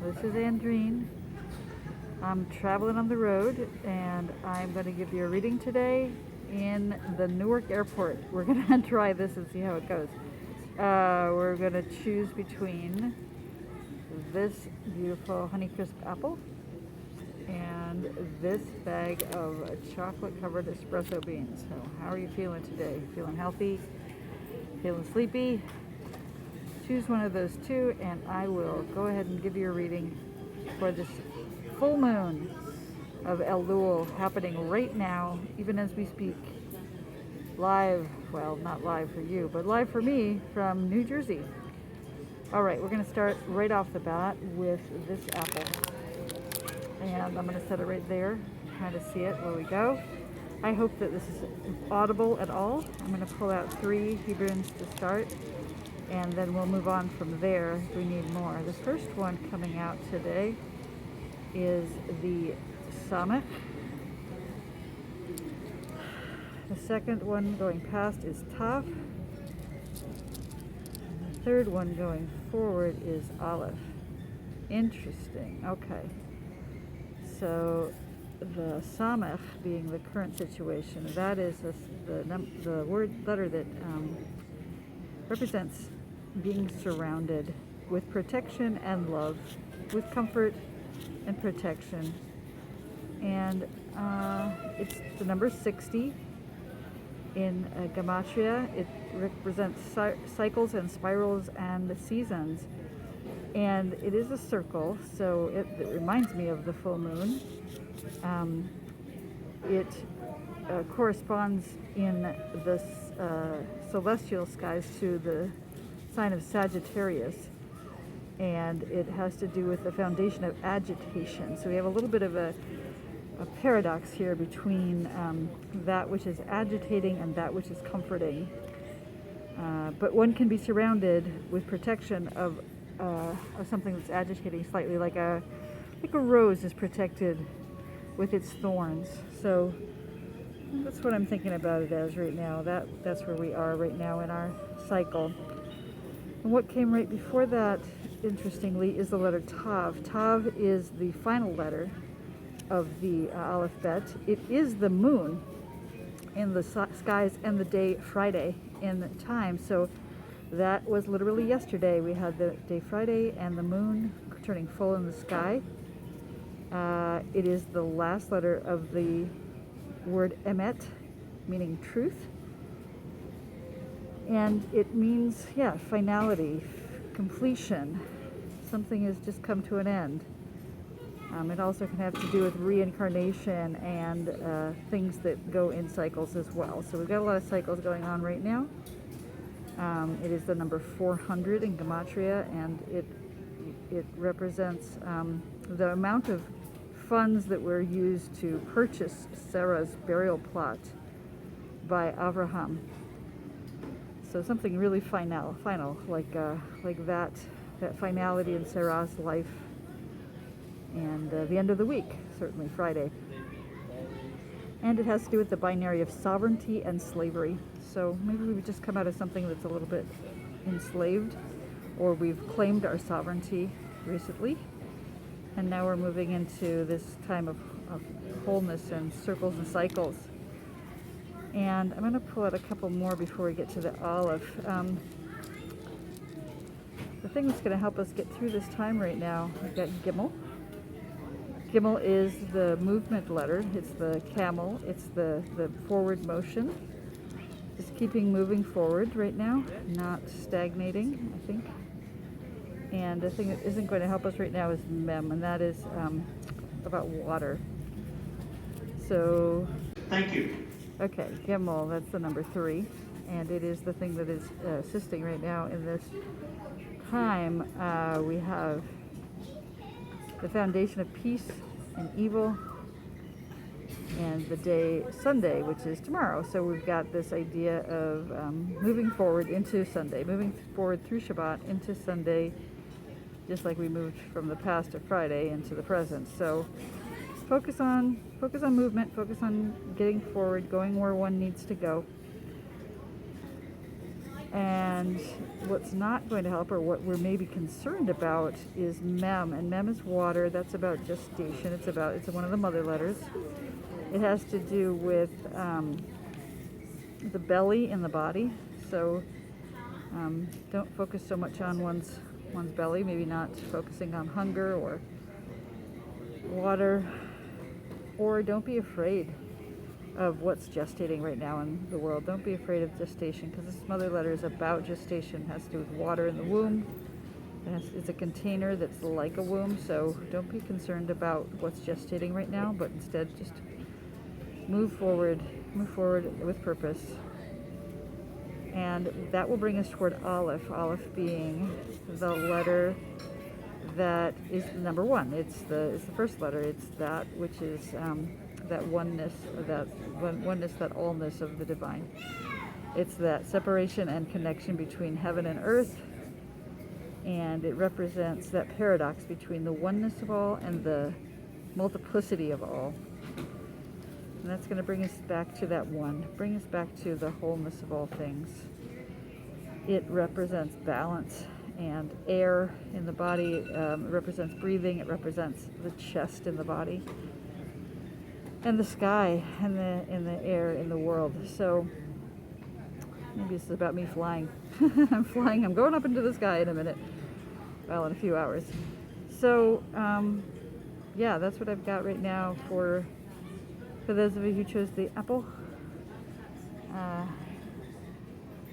This is Andrine. I'm traveling on the road and I'm going to give you a reading today in the Newark airport. We're going to try this and see how it goes. We're going to choose between this beautiful Honeycrisp apple and this bag of chocolate covered espresso beans. So how are you feeling today? Feeling healthy? Feeling sleepy? Choose one of those two and I will go ahead and give you a reading for this full moon of Elul happening right now, even as we speak. Live, well, not live for you, but live for me from New Jersey. All right, we're going to start right off the bat with this apple. And I'm going to set it right there, kind of see it where we go. I hope that this is audible at all. I'm going to pull out 3 Hebrunes to start, and then we'll move on from there if we need more. The first one coming out today is the Samech. The second one going past is Tav. The third one going forward is Aleph. Interesting. Okay. So the Samech being the current situation, that is the word letter that represents being surrounded with protection and love, with comfort and protection. And it's the number 60 in Gematria. It represents cycles and spirals and seasons. And it is a circle, so it reminds me of the full moon. It corresponds in the celestial skies to the sign of Sagittarius, and it has to do with the foundation of agitation. So we have a little bit of a paradox here between that which is agitating and that which is comforting. But one can be surrounded with protection of something that's agitating slightly, like a rose is protected with its thorns. So that's what I'm thinking about it as right now. That's where we are right now in our cycle. And what came right before that, interestingly, is the letter Tav. Tav is the final letter of the alphabet. It is the moon in the skies and the day Friday in time. So that was literally yesterday. We had the day Friday and the moon turning full in the sky. It is the last letter of the word emet, meaning truth. And it means, finality, completion. Something has just come to an end. It also can have to do with reincarnation and things that go in cycles as well. So we've got a lot of cycles going on right now. It is the number 400 in Gematria, and it represents the amount of funds that were used to purchase Sarah's burial plot by Abraham. So something really final, like that finality in Sarah's life, and the end of the week, certainly Friday. And it has to do with the binary of sovereignty and slavery. So maybe we've just come out of something that's a little bit enslaved, or we've claimed our sovereignty recently, and now we're moving into this time of wholeness and circles and cycles. And I'm going to pull out a couple more before we get to the Aleph. The thing that's going to help us get through this time right now, we've got Gimel. Gimel is the movement letter. It's the camel. It's the forward motion. Just keeping moving forward right now, not stagnating, I think. And the thing that isn't going to help us right now is Mem, and that is about water. So, thank you. Okay, Gimel, that's the number 3, and it is the thing that is assisting right now in this time. We have the foundation of peace and evil, and the day Sunday, which is tomorrow. So we've got this idea of moving forward into Sunday, moving forward through Shabbat into Sunday, just like we moved from the past to Friday into the present. So focus on movement, focus on getting forward, going where one needs to go. And what's not going to help, or what we're maybe concerned about, is mem. And mem is water. That's about gestation. It's one of the mother letters. It has to do with the belly and the body. So don't focus so much on one's belly. Maybe not focusing on hunger or water. Or don't be afraid of what's gestating right now in the world. Don't be afraid of gestation, because this mother letter is about gestation. It has to do with water in the womb. It's a container that's like a womb, so don't be concerned about what's gestating right now, but instead just move forward with purpose. And that will bring us toward Aleph, Aleph being the letter that is number one. It's the first letter. It's that which is that oneness, that allness of the divine. It's that separation and connection between heaven and earth, and it represents that paradox between the oneness of all and the multiplicity of all. And that's going to bring us back to that one, bring us back to the wholeness of all things. It represents balance and air in the body. It represents breathing. It represents the chest in the body, and the sky, and the air in the world. So maybe this is about me flying. I'm flying. I'm going up into the sky in a minute. Well, in a few hours. So yeah, that's what I've got right now for those of you who chose the apple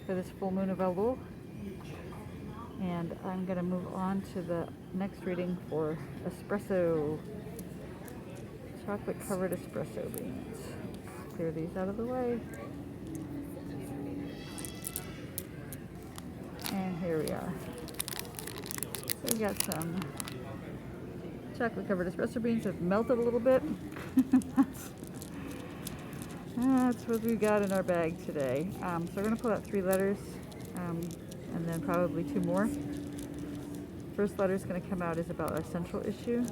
for this full moon of Elul. And I'm going to move on to the next reading for espresso. Chocolate-covered espresso beans. Clear these out of the way. And here we are. So we got some chocolate-covered espresso beans that have melted a little bit. That's what we got in our bag today. So we're going to pull out 3 letters, and then probably 2 more. First letter is going to come out is about our central issue.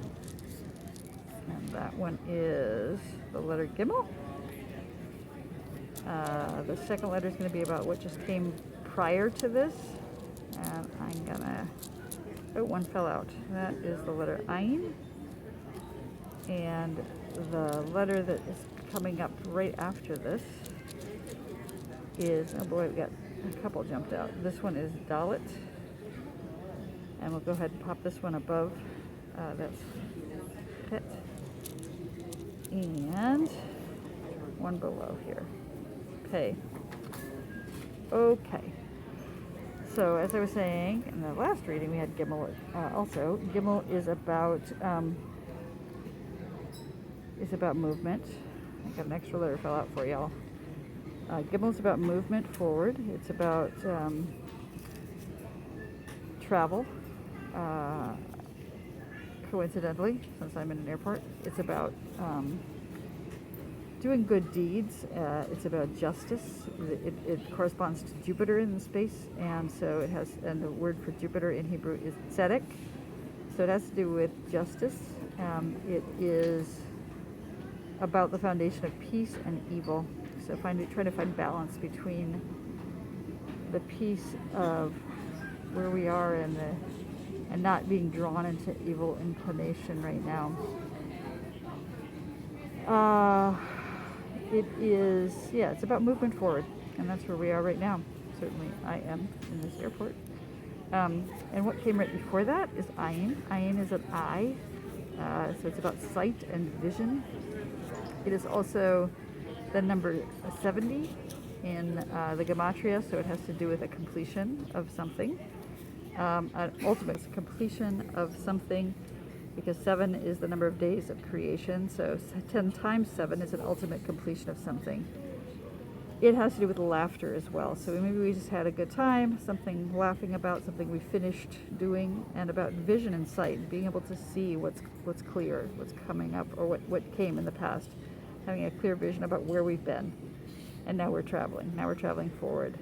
And that one is the letter Gimel. The second letter is going to be about what just came prior to this. And I'm going to... Oh, one fell out. That is the letter Ayin. And the letter that is coming up right after this is... Oh boy, we got a couple jumped out. This one is Dalet. And we'll go ahead and pop this one above. That's Pet. And one below here. Pay. Okay. So as I was saying in the last reading, we had Gimel also. Gimel is about movement. I got an extra letter fell out for y'all. Gimel is about movement forward. It's about travel. Coincidentally, since I'm in an airport, it's about doing good deeds. It's about justice. It corresponds to Jupiter in space, and so it has, and the word for Jupiter in Hebrew is tzedek. So it has to do with justice. It is about the foundation of peace and evil. So trying to find balance between the peace of where we are and not being drawn into evil inclination right now. It's about movement forward, and that's where we are right now. Certainly I am in this airport. And what came right before that is Ayin. Ayin is an eye, so it's about sight and vision. It is also the number 70 in the Gematria, so it has to do with a completion of something. An ultimate completion of something, because 7 is the number of days of creation, so 10 times 7 is an ultimate completion of something. It has to do with laughter as well, so maybe we just had a good time, something laughing about, something we finished doing, and about vision and sight, being able to see what's clear, what's coming up, or what came in the past, having a clear vision about where we've been, and now we're traveling forward.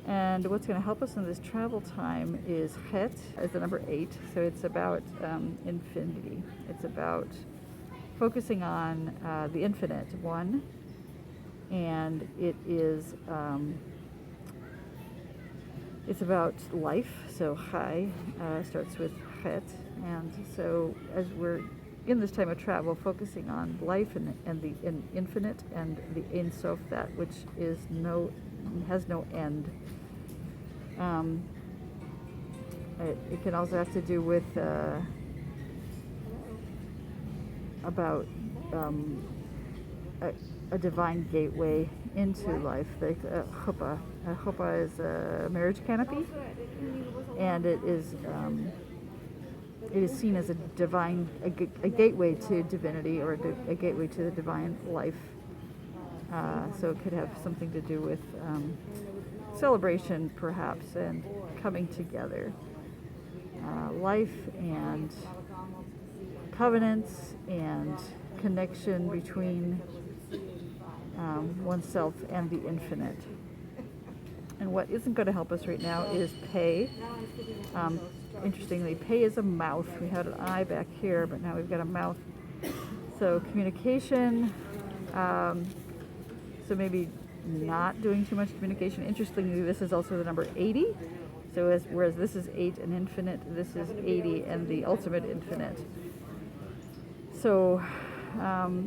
And what's going to help us in this travel time is Chet, is the number 8. So it's about infinity. It's about focusing on the infinite, 1. And it is It's about life, so chai starts with chet, and so as we're in this time of travel, focusing on life and the infinite and the Ein Sof, that which has no end. It can also have to do with about a divine gateway into life, like a chuppah. A chuppah is a marriage canopy, and it is seen as a gateway to divinity, or a gateway to the divine life. So it could have something to do with celebration, perhaps, and coming together. Life and covenants and connection between oneself and the infinite. And what isn't going to help us right now is pei. Interestingly, pei is a mouth. We had an eye back here, but now we've got a mouth. So communication, so maybe not doing too much communication. Interestingly, this is also the number 80. So whereas this is 8 and infinite, this is 80 and the ultimate infinite. So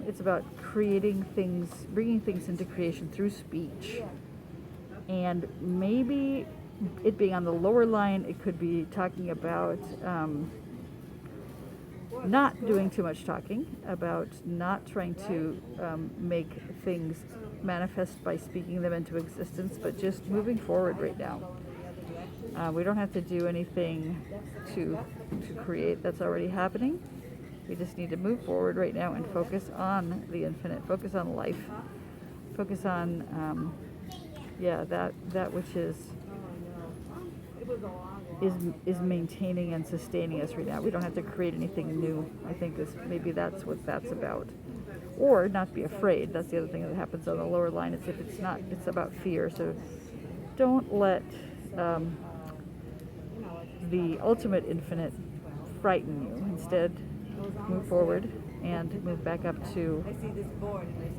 it's about creating things, bringing things into creation through speech. And maybe it being on the lower line, it could be talking about not doing too much talking, about not trying to make things manifest by speaking them into existence, but just moving forward right now. We don't have to do anything to create that's already happening. We just need to move forward right now and focus on the infinite, focus on life, focus on that which is maintaining and sustaining us right now. We don't have to create anything new. I think maybe that's what that's about. Or not be afraid. That's the other thing that happens on the lower line. Is if it's about fear. So don't let the ultimate infinite frighten you. Instead, move forward and move back up to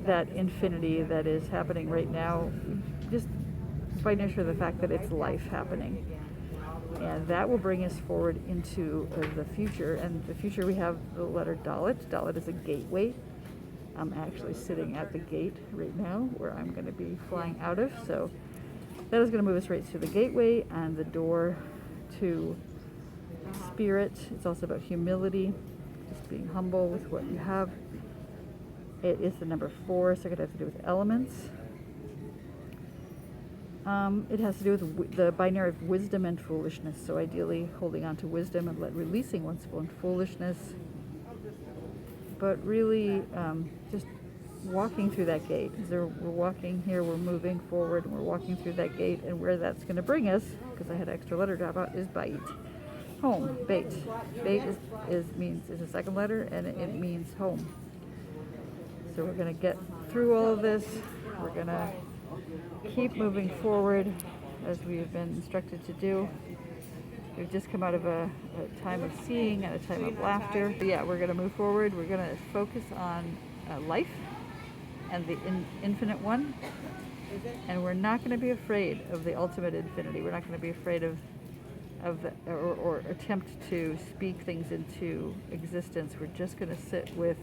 that infinity that is happening right now, just by nature of the fact that it's life happening. And that will bring us forward into the future. And the future, we have the letter Dalet. Dalet is a gateway. I'm actually sitting at the gate right now where I'm going to be flying out of. So that is going to move us right to the gateway and the door to spirit. It's also about humility, just being humble with what you have. It is the number 4, so it has to do with elements. It has to do with the binary of wisdom and foolishness. So ideally, holding on to wisdom and releasing one's own foolishness. But really, just walking through that gate. We're walking here, we're moving forward, and we're walking through that gate, and where that's going to bring us, because I had an extra letter drop out, is bait. Home, bait. Bait is a second letter, and it means home. So we're going to get through all of this. We're going to keep moving forward as we've been instructed to do. We've just come out of a time of seeing and a time of laughter. But yeah, we're going to move forward. We're going to focus on life and the infinite one. And we're not going to be afraid of the ultimate infinity. We're not going to be afraid of or attempt to speak things into existence. We're just going to sit with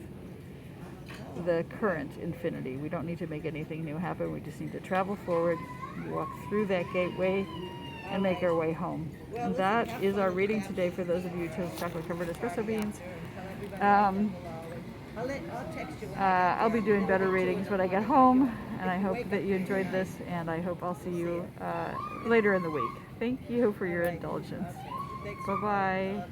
the current infinity. We don't need to make anything new happen. We just need to travel forward, walk through that gateway, and make our way home. And that is our reading today for those of you who chose chocolate covered espresso beans. I'll be doing better readings when I get home, and I hope that you enjoyed this, and I hope I'll see you later in the week. Thank you for your indulgence. Bye-bye.